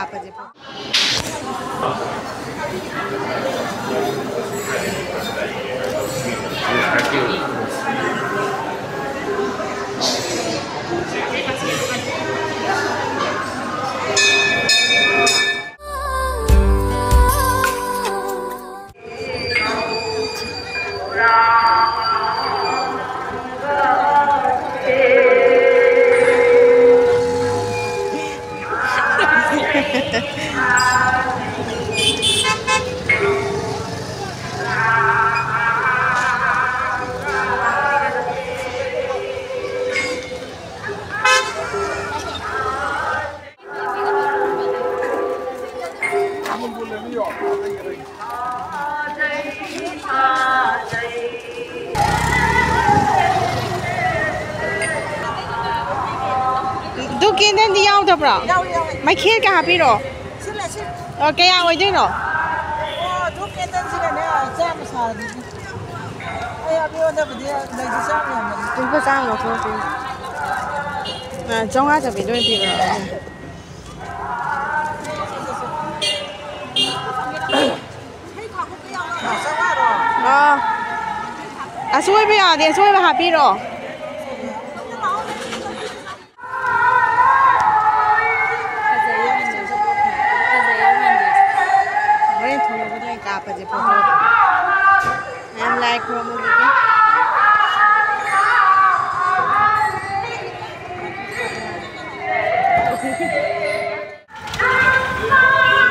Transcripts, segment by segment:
कापजेดูกินนั่นที่ยาวจับหรอไม่เครียดกันหาพี่หรอแกยาวไว้ด้วยหรอดูกินนั่นสิกันเนี่ยแจ้งมาสารดิไอ้พี่วันนั้นไปที่ไหนที่แจ้งเนี่ยดูก็แจ้งหรอคุณจงอาจจะไปด้วยพี่หรอช่วยไปอ่ะเดี๋ยวช่วยไปหาพี่หรอKapaje photo. I'm like promo gitu.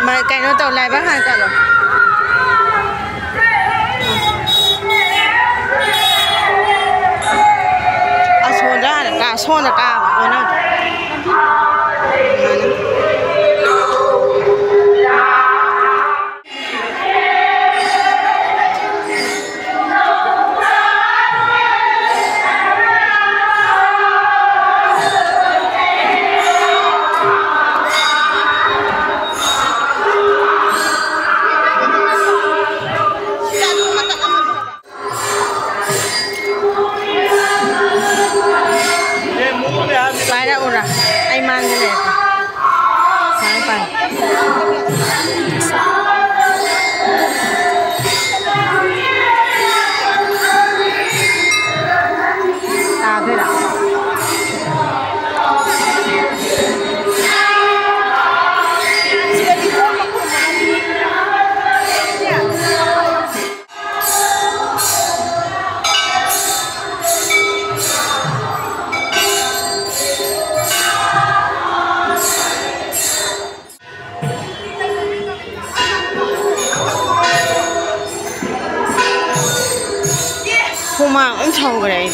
Mà cái nó tàu lại bác hàng cả rồi. Xuân ra là cả xuân là cả ở đâu. Para ora, ay mandele. Sai pa. Ta phera. Huma 엄청 그래.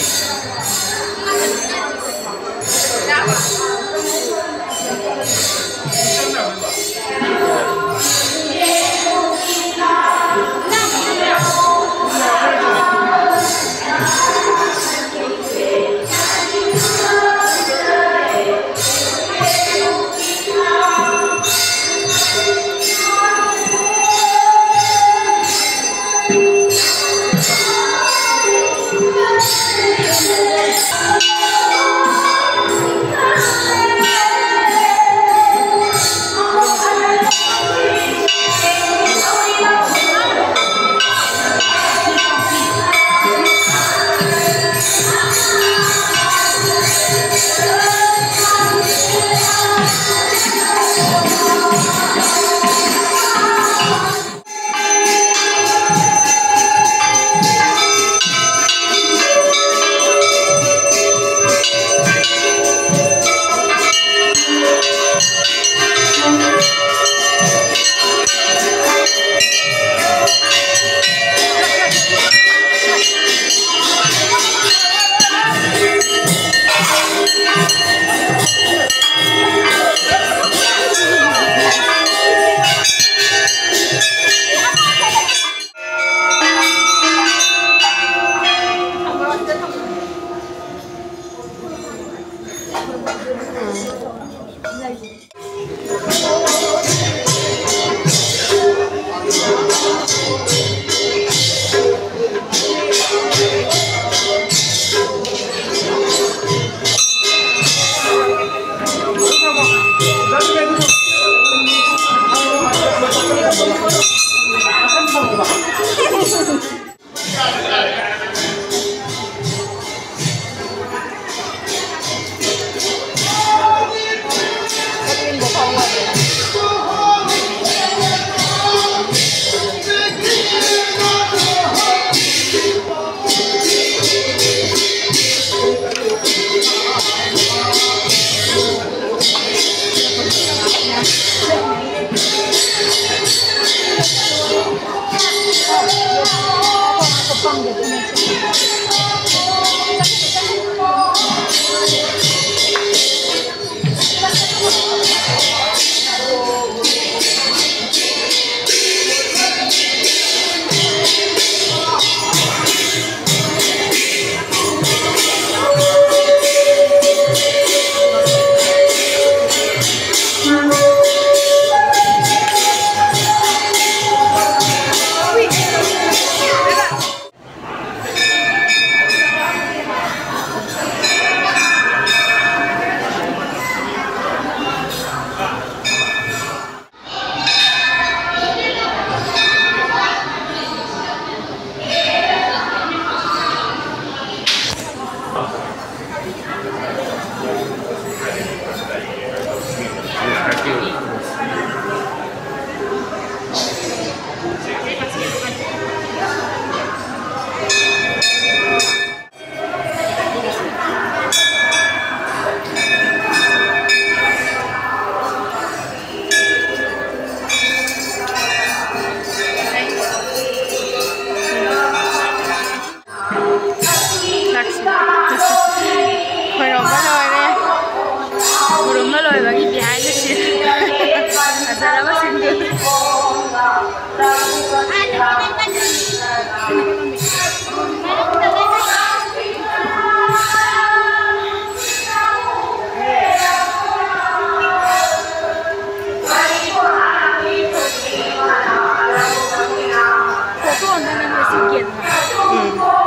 อืม